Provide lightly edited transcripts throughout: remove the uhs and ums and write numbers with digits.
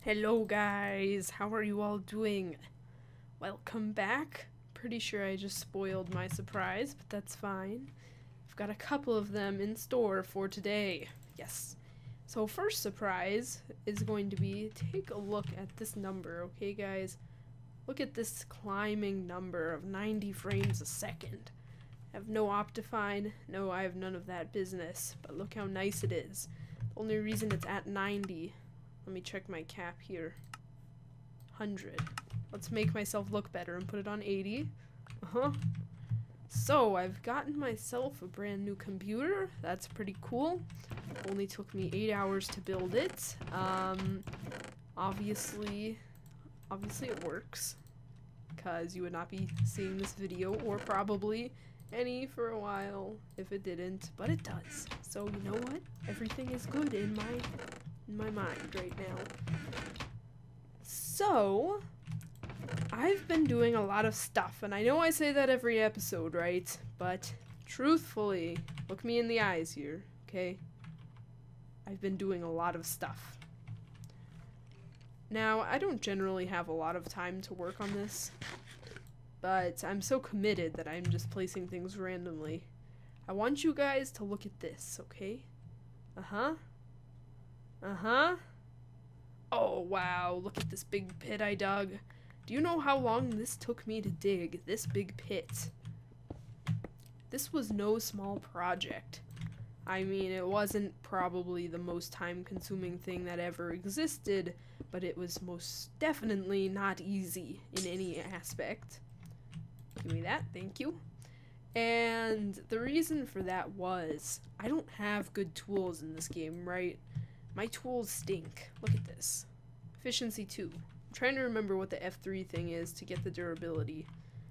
Hello guys, how are you all doing? Welcome back. Pretty sure I just spoiled my surprise, but that's fine. I've got a couple of them in store for today. Yes. So first surprise is going to be, take a look at this number, okay guys? Look at this climbing number of 90 frames a second. I have no Optifine, no, I have none of that business, but look how nice it is. The only reason it's at 90, let me check my cap here, 100. Let's make myself look better and put it on 80. So I've gotten myself a brand new computer. That's pretty cool. Only took me 8 hours to build it. Obviously it works, because you would not be seeing this video, or probably any, for a while if it didn't, but it does. So you know what? Everything is good in my mind right now. So I've been doing a lot of stuff, and I know I say that every episode, right? But truthfully, look me in the eyes here, okay? I've been doing a lot of stuff. Now, I don't generally have a lot of time to work on this, but I'm so committed that I'm just placing things randomly. I want you guys to look at this, okay? Oh, wow, look at this big pit I dug. Do you know how long this took me to dig this big pit? This was no small project. I mean, it wasn't probably the most time-consuming thing that ever existed, but it was most definitely not easy in any aspect. Give me that, thank you. And the reason for that was, I don't have good tools in this game, right? My tools stink. Look at this. Efficiency 2. I'm trying to remember what the F3 thing is to get the durability,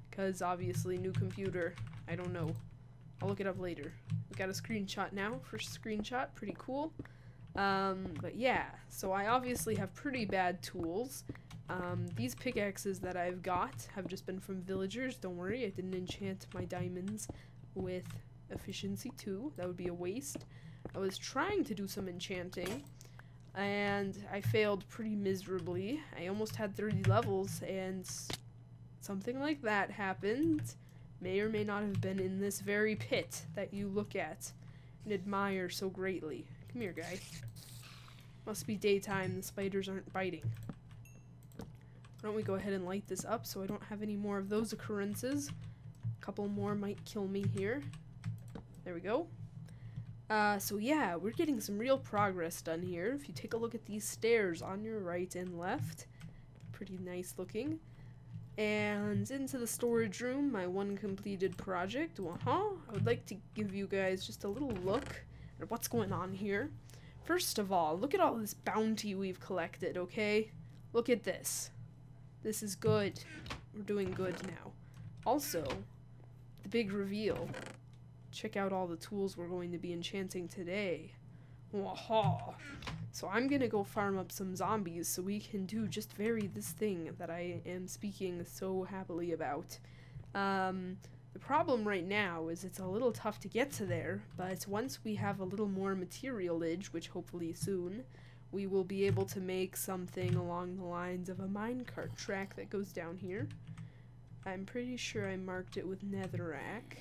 because obviously new computer, I don't know. I'll look it up later. We got a screenshot now. First screenshot, pretty cool. But yeah, so I obviously have pretty bad tools. These pickaxes that I've got have just been from villagers. Don't worry, I didn't enchant my diamonds with efficiency 2. That would be a waste. I was trying to do some enchanting, and I failed pretty miserably. I almost had 30 levels, and something like that happened. May or may not have been in this very pit that you look at and admire so greatly. Come here, guy. Must be daytime, the spiders aren't biting. Why don't we go ahead and light this up so I don't have any more of those occurrences. A couple more might kill me here. There we go. So yeah, we're getting some real progress done here. If you take a look at these stairs on your right and left, pretty nice looking. And into the storage room, my one completed project. I would like to give you guys just a little look at what's going on here. First of all, look at all this bounty we've collected, okay? Look at this. This is good. We're doing good now. Also, the big reveal. Check out all the tools we're going to be enchanting today. So I'm gonna go farm up some zombies so we can do just this thing that I am speaking so happily about. The problem right now is it's a little tough to get to there, but once we have a little more materialage, which hopefully soon, we will be able to make something along the lines of a minecart track that goes down here. I'm pretty sure I marked it with netherrack.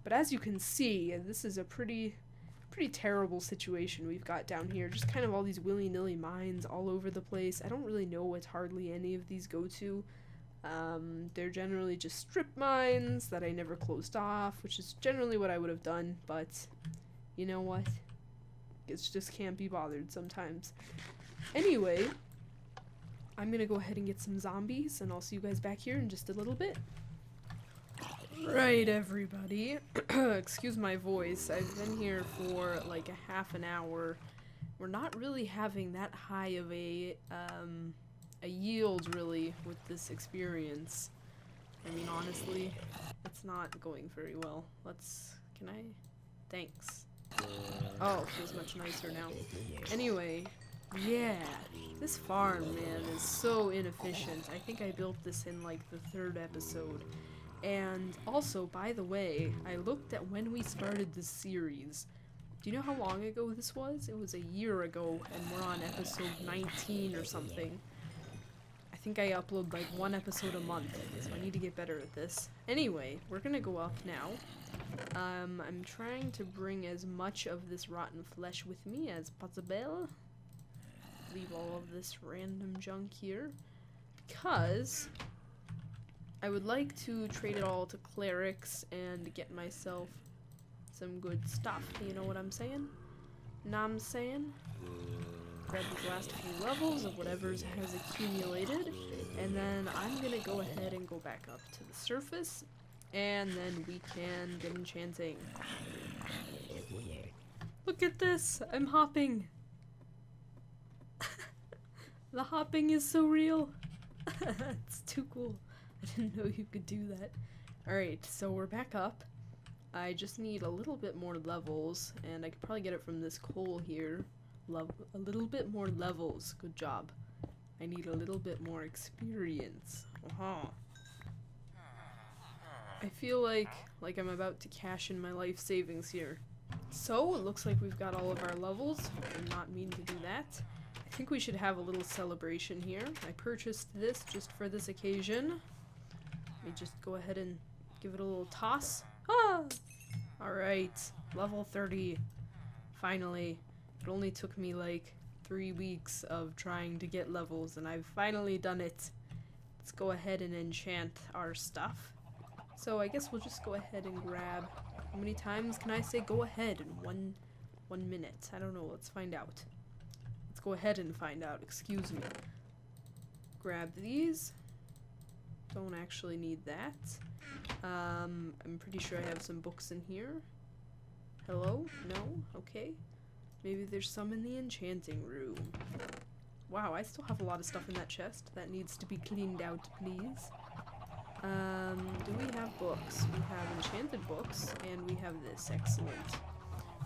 But as you can see, this is a pretty terrible situation we've got down here. Just kind of all these willy-nilly mines all over the place. I don't really know what hardly any of these go to. They're generally just strip mines that I never closed off, which is generally what I would have done, but you know what? It just can't be bothered sometimes. Anyway, I'm gonna go ahead and get some zombies, and I'll see you guys back here in just a little bit. Right, everybody. Excuse my voice. I've been here for like a half an hour. We're not really having that high of a yield, really, with this experience. I mean, honestly, it's not going very well. Can I? Thanks. Oh, it feels much nicer now. Anyway, yeah, this farm, man, is so inefficient. I think I built this in like the 3rd episode. And also, by the way, I looked at when we started this series. Do you know how long ago this was? It was a year ago, and we're on episode 19 or something. I think I upload like 1 episode a month, so I need to get better at this. Anyway, we're gonna go up now. I'm trying to bring as much of this rotten flesh with me as possible. Leave all of this random junk here, because I would like to trade it all to clerics and get myself some good stuff. You know what I'm saying? Grab these last few levels of whatever has accumulated, and then I'm gonna go ahead and go back up to the surface, and then we can get enchanting. Look at this! I'm hopping! The hopping is so real! It's too cool. I didn't know you could do that. Alright, so we're back up. I just need a little bit more levels, and I could probably get it from this coal here. A little bit more levels. Good job. I need a little bit more experience. I feel like I'm about to cash in my life savings here. So, it looks like we've got all of our levels. I did not mean to do that. I think we should have a little celebration here. I purchased this just for this occasion. Let me just go ahead and give it a little toss. Ah! Alright, level 30. Finally. It only took me like 3 weeks of trying to get levels, and I've finally done it. Let's go ahead and enchant our stuff. So I guess we'll just go ahead and grab... How many times can I say go ahead in one minute? I don't know, let's find out. Let's go ahead and find out, excuse me. Grab these. Don't actually need that. I'm pretty sure I have some books in here. Hello? No? Okay. Maybe there's some in the enchanting room. Wow, I still have a lot of stuff in that chest. That needs to be cleaned out, please. Do we have books? We have enchanted books, and we have this. Excellent.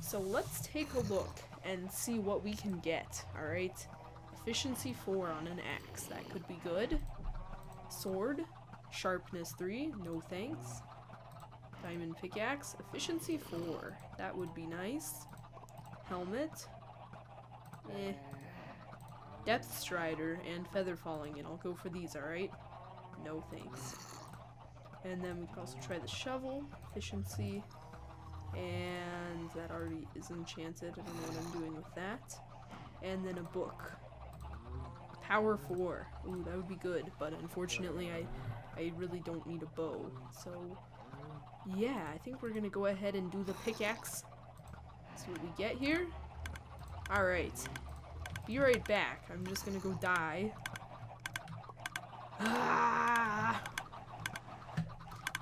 So let's take a look and see what we can get, alright? Efficiency 4 on an axe. That could be good. Sword. Sharpness 3. No thanks. Diamond pickaxe. Efficiency 4. That would be nice. Helmet. Eh. Depth strider and feather falling, and I'll go for these, alright? No thanks. And then we can also try the shovel. Efficiency. And that already is enchanted. I don't know what I'm doing with that. And then a book. Power 4. Ooh, that would be good, but unfortunately I really don't need a bow. So, yeah, I think we're gonna go ahead and do the pickaxe. See what we get here. Alright. Be right back. I'm just gonna go die. Ah!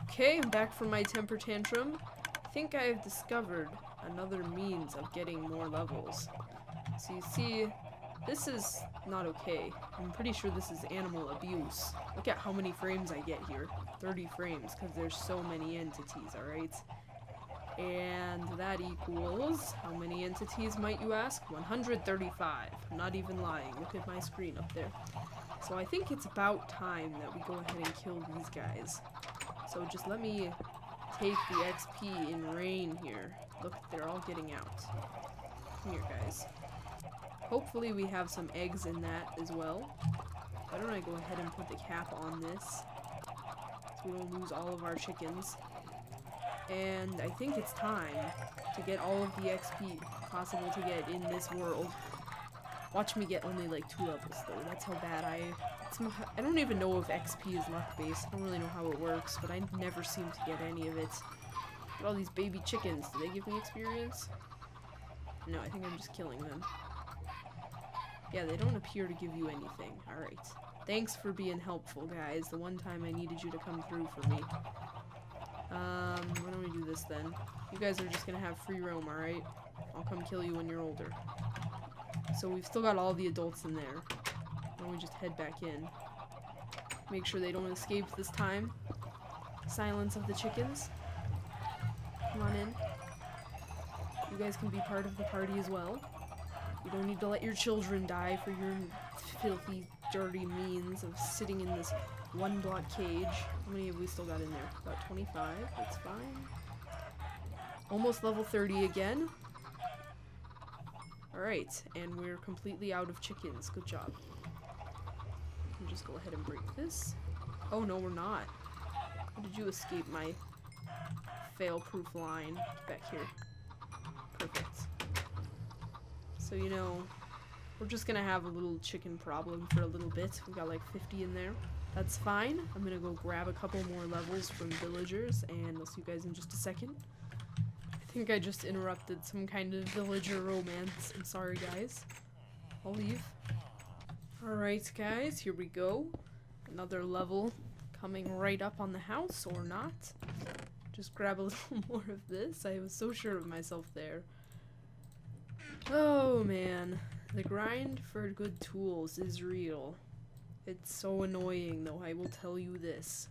Okay, I'm back from my temper tantrum. I think I have discovered another means of getting more levels. So you see, this is not okay. I'm pretty sure this is animal abuse. Look at how many frames I get here. 30 frames, because there's so many entities, alright? And that equals, how many entities might you ask? 135. I'm not even lying. Look at my screen up there. So I think it's about time that we go ahead and kill these guys. So just let me take the XP in rain here. Look, they're all getting out. Come here, guys. Hopefully we have some eggs in that as well. Why don't I go ahead and put the cap on this, so we don't lose all of our chickens. And I think it's time to get all of the XP possible to get in this world. Watch me get only like 2 levels though. That's how bad I don't even know if XP is luck based. I don't really know how it works, but I never seem to get any of it. Look at all these baby chickens. Do they give me experience? No, I think I'm just killing them. Yeah, they don't appear to give you anything. Alright. Thanks for being helpful, guys. The one time I needed you to come through for me. Why don't we do this then? You guys are just gonna have free roam, alright? I'll come kill you when you're older. So we've still got all the adults in there. Why don't we just head back in? Make sure they don't escape this time. Silence of the chickens. Come on in. You guys can be part of the party as well. You don't need to let your children die for your filthy, dirty means of sitting in this 1-block cage. How many have we still got in there? About 25. That's fine. Almost level 30 again. Alright, and we're completely out of chickens. Good job. We can just go ahead and break this. Oh no, we're not. How did you escape my fail-proof line? Get back here. Perfect. So, you know, we're just gonna have a little chicken problem for a little bit. We got like 50 in there. That's fine. I'm gonna go grab a couple more levels from villagers, and I'll see you guys in just a second. I think I just interrupted some kind of villager romance. I'm sorry, guys. I'll leave. Alright, guys, here we go. Another level coming right up on the house, or not. Just grab a little more of this. I was so sure of myself there. Oh, man. The grind for good tools is real. It's so annoying, though, I will tell you this.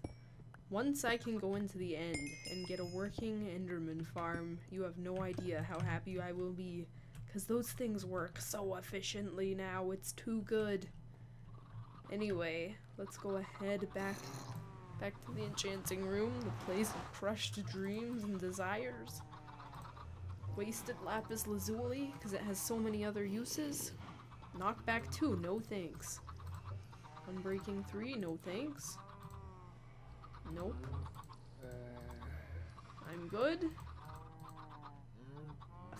Once I can go into the end and get a working Enderman farm, you have no idea how happy I will be. Because those things work so efficiently now, it's too good. Anyway, let's go ahead back to the enchanting room, the place of crushed dreams and desires. Wasted lapis lazuli, because it has so many other uses. Knockback 2, no thanks. Unbreaking 3, no thanks. Nope. I'm good.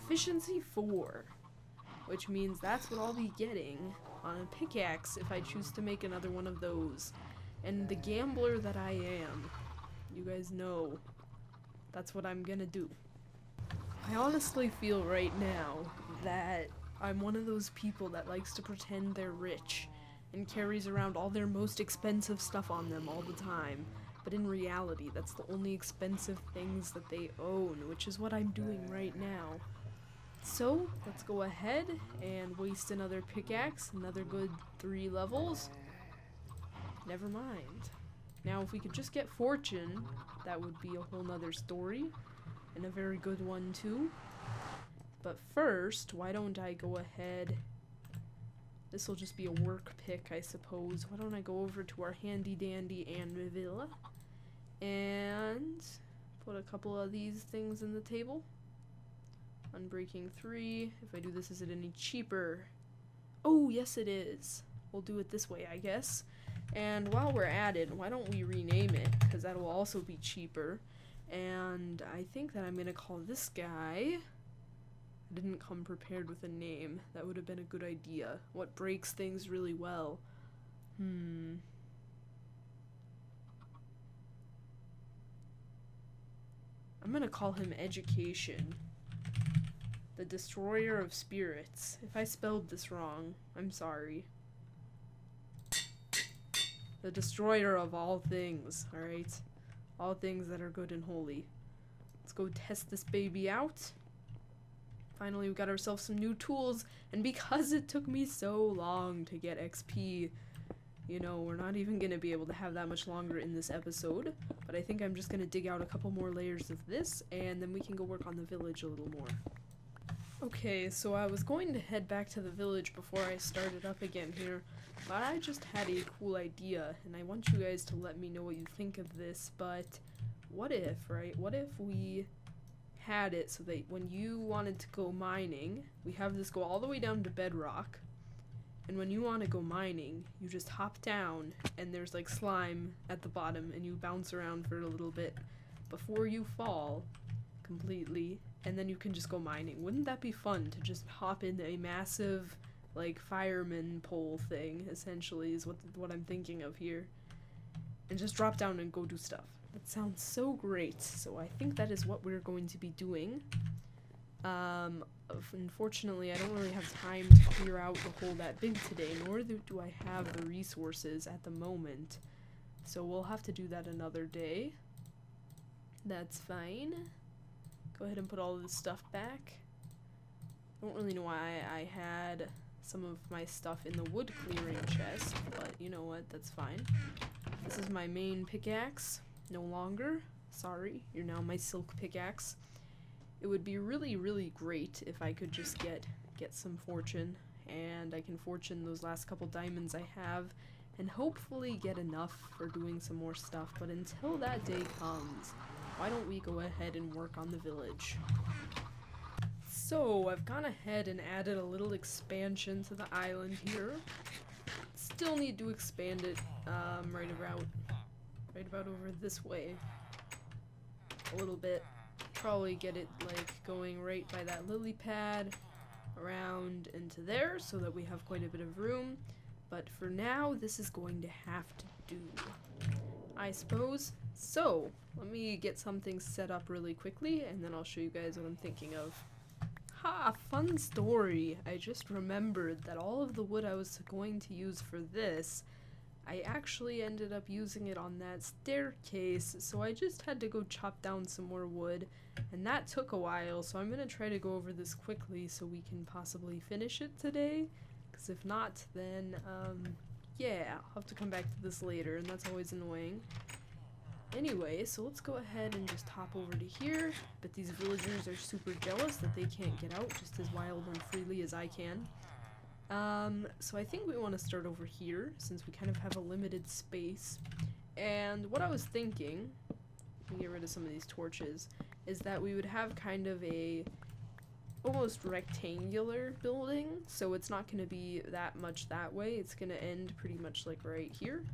Efficiency 4, which means that's what I'll be getting on a pickaxe if I choose to make another one of those. And the gambler that I am, you guys know, that's what I'm gonna do. I honestly feel right now that I'm one of those people that likes to pretend they're rich and carries around all their most expensive stuff on them all the time. But in reality, that's the only expensive things that they own, which is what I'm doing right now. So, let's go ahead and waste another pickaxe, another good 3 levels. Never mind. Now, if we could just get fortune, that would be a whole nother story, and a very good one too. But first, why don't I go ahead... This will just be a work pick, I suppose. Why don't I go over to our handy-dandy anvil and put a couple of these things in the table. Unbreaking 3. If I do this, is it any cheaper? Oh, yes it is. We'll do it this way, I guess. And while we're at it, why don't we rename it? Because that will also be cheaper. And I think that I'm going to call this guy... I didn't come prepared with a name. That would have been a good idea. What breaks things really well? I'm gonna call him Education. The Destroyer of Spirits. If I spelled this wrong, I'm sorry. The Destroyer of all things, alright? All things that are good and holy. Let's go test this baby out. Finally, we got ourselves some new tools, and because it took me so long to get XP, you know, we're not even gonna be able to have that much longer in this episode, but I think I'm just gonna dig out a couple more layers of this, and then we can go work on the village a little more. Okay, so I was going to head back to the village before I started up again here, but I just had a cool idea, and I want you guys to let me know what you think of this, but what if, right, what if we had it so that when you wanted to go mining, we have this go all the way down to bedrock, and when you want to go mining, you just hop down, and there's like slime at the bottom, and you bounce around for a little bit before you fall completely, and then you can just go mining. Wouldn't that be fun to just hop in a massive, like, fireman pole thing, essentially, is what I'm thinking of here, and just drop down and go do stuff. That sounds so great, so I think that is what we're going to be doing. Unfortunately, I don't really have time to clear out the hole that big today, nor do I have the resources at the moment. So we'll have to do that another day. That's fine. Go ahead and put all of this stuff back. I don't really know why I had some of my stuff in the wood clearing chest, but you know what, that's fine. This is my main pickaxe. No longer. Sorry, you're now my silk pickaxe. It would be really, really great if I could just get some fortune, and I can fortune those last couple diamonds I have, and hopefully get enough for doing some more stuff. But until that day comes, why don't we go ahead and work on the village? So I've gone ahead and added a little expansion to the island here. Still need to expand it right about over this way a little bit. Probably get it like going right by that lily pad around into there so that we have quite a bit of room. But for now, this is going to have to do, I suppose. So let me get something set up really quickly and then I'll show you guys what I'm thinking of. Ha! Fun story! I just remembered that all of the wood I was going to use for this, I actually ended up using it on that staircase, so I just had to go chop down some more wood, and that took a while, so I'm gonna try to go over this quickly so we can possibly finish it today, because if not, then, yeah, I'll have to come back to this later, and that's always annoying. Anyway, so let's go ahead and just hop over to here, but these villagers are super jealous that they can't get out just as wild and freely as I can. So I think we want to start over here, since we kind of have a limited space. And what I was thinking, let me get rid of some of these torches, is that we would have kind of a almost rectangular building, so it's not going to be that much that way, it's going to end pretty much like right here.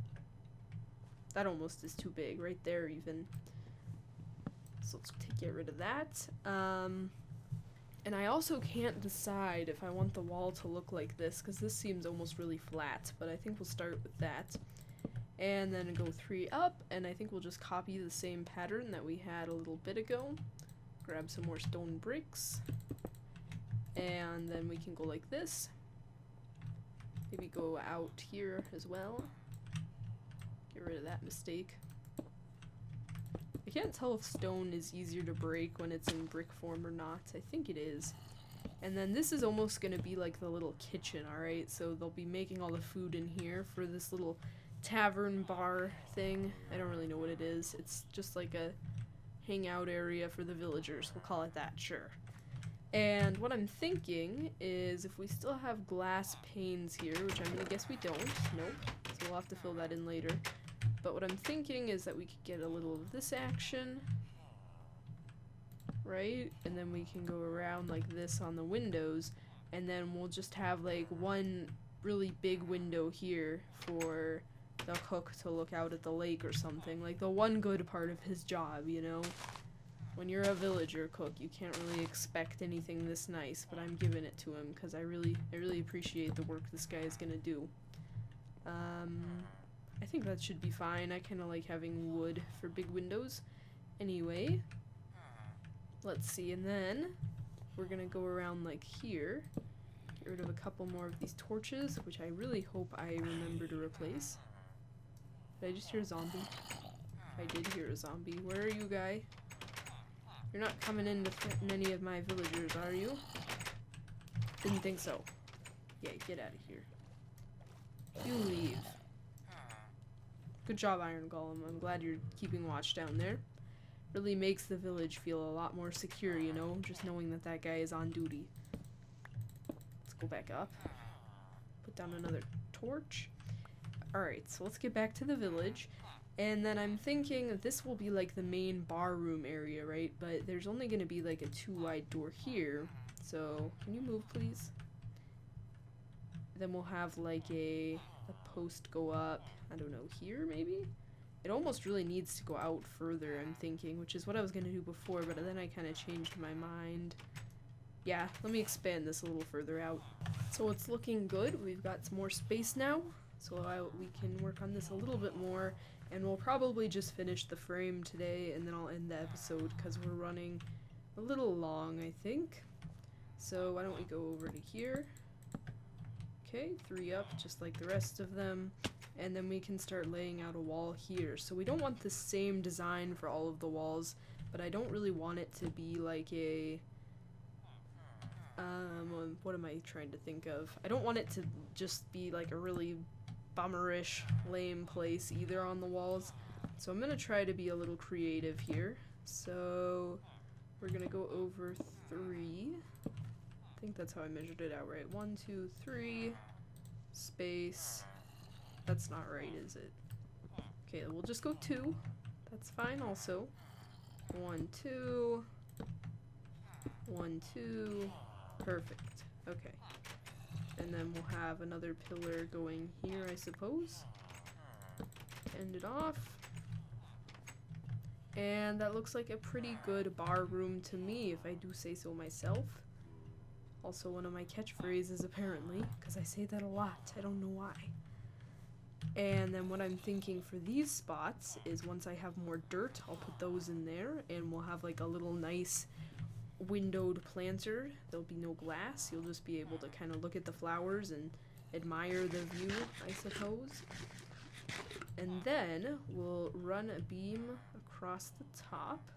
That almost is too big, right there even. So let's get rid of that. And I also can't decide if I want the wall to look like this, because this seems almost really flat, but I think we'll start with that. And then go 3 up, and I think we'll just copy the same pattern that we had a little bit ago. Grab some more stone bricks. And then we can go like this. Maybe go out here as well. Get rid of that mistake. I can't tell if stone is easier to break when it's in brick form or not. I think it is. And then this is almost going to be like the little kitchen, alright? So they'll be making all the food in here for this little tavern bar thing. I don't really know what it is. It's just like a hangout area for the villagers. We'll call it that, sure. And what I'm thinking is if we still have glass panes here, which I'm going to guess we don't. Nope. So we'll have to fill that in later. But what I'm thinking is that we could get a little of this action, right? And then we can go around like this on the windows, and then we'll just have like one really big window here for the cook to look out at the lake or something. Like the one good part of his job, you know? When you're a villager cook, you can't really expect anything this nice, but I'm giving it to him because I really appreciate the work this guy is gonna do. I think that should be fine. I kind of like having wood for big windows. Anyway, let's see, and then we're gonna go around like here, get rid of a couple more of these torches, which I really hope I remember to replace. Did I just hear a zombie? I did hear a zombie. Where are you, guy? You're not coming in to threaten any of my villagers, are you? Didn't think so. Yeah, get out of here. You leave. Good job, Iron Golem. I'm glad you're keeping watch down there. Really makes the village feel a lot more secure, you know, just knowing that that guy is on duty. Let's go back up. Put down another torch. Alright, so let's get back to the village. And then I'm thinking that this will be like the main bar room area, right? But there's only going to be like a 2-wide door here. So, can you move, please? Then we'll have like a post go up, I don't know, here maybe? It almost really needs to go out further, I'm thinking, which is what I was going to do before, but then I kind of changed my mind. Yeah, let me expand this a little further out. So it's looking good. We've got some more space now, so we can work on this a little bit more, and we'll probably just finish the frame today, and then I'll end the episode, because we're running a little long, I think. So why don't we go over to here. Okay, 3 up, just like the rest of them. And then we can start laying out a wall here. So we don't want the same design for all of the walls, but I don't really want it to be like a... what am I trying to think of? I don't want it to just be like a really bummerish, lame place either on the walls. So I'm gonna try to be a little creative here. So we're gonna go over 3. I think that's how I measured it out, right? 1, 2, 3, space. That's not right, is it? Okay, we'll just go 2. That's fine also. 1, 2. 1, 2. Perfect. Okay. And then we'll have another pillar going here, I suppose. End it off. And that looks like a pretty good bar room to me, if I do say so myself. Also one of my catchphrases, apparently, because I say that a lot. I don't know why. And then what I'm thinking for these spots is once I have more dirt, I'll put those in there, and we'll have like a little nice windowed planter. There'll be no glass. You'll just be able to kind of look at the flowers and admire the view, I suppose. And then we'll run a beam across the top.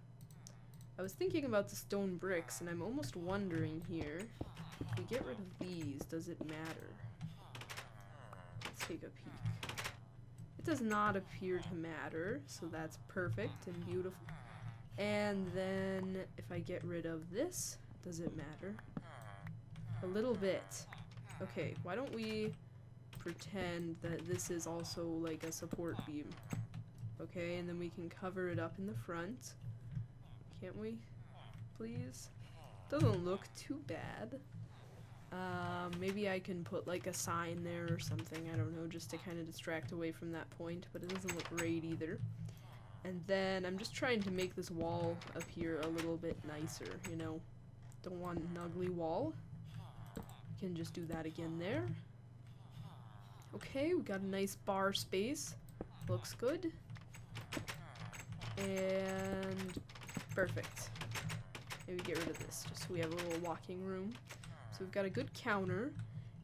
I was thinking about the stone bricks, and I'm almost wondering here, if we get rid of these, does it matter? Let's take a peek. It does not appear to matter, so that's perfect and beautiful. And then if I get rid of this, does it matter? A little bit. Okay, why don't we pretend that this is also like a support beam. Okay, and then we can cover it up in the front. Can't we? Please? Doesn't look too bad. Maybe I can put like a sign there or something, I don't know, just to kind of distract away from that point, but it doesn't look great either. And then I'm just trying to make this wall appear a little bit nicer, you know. Don't want an ugly wall. Can just do that again there. Okay, we got a nice bar space. Looks good. And perfect. Maybe get rid of this, just so we have a little walking room. So we've got a good counter,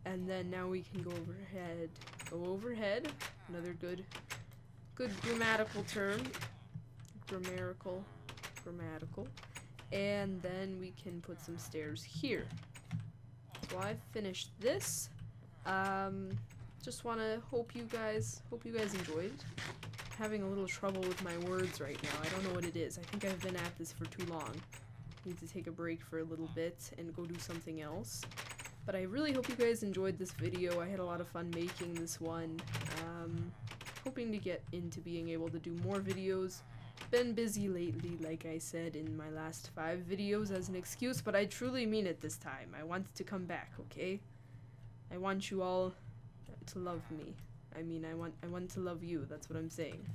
and then now we can go overhead. Go overhead. Another good grammatical term. Grammatical. And then we can put some stairs here. So I finished this. Just wanna hope you guys enjoyed. Having a little trouble with my words right now. I don't know what it is. I think I've been at this for too long. Need to take a break for a little bit and go do something else. But I really hope you guys enjoyed this video. I had a lot of fun making this one. Hoping to get into being able to do more videos. Been busy lately, like I said in my last 5 videos as an excuse, but I truly mean it this time. I want to come back, okay? I want you all to love me. I mean, I want to love you. That's what I'm saying.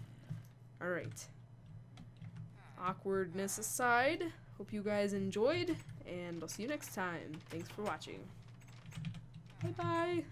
Alright. Awkwardness aside, hope you guys enjoyed, and I'll see you next time. Thanks for watching. Bye-bye.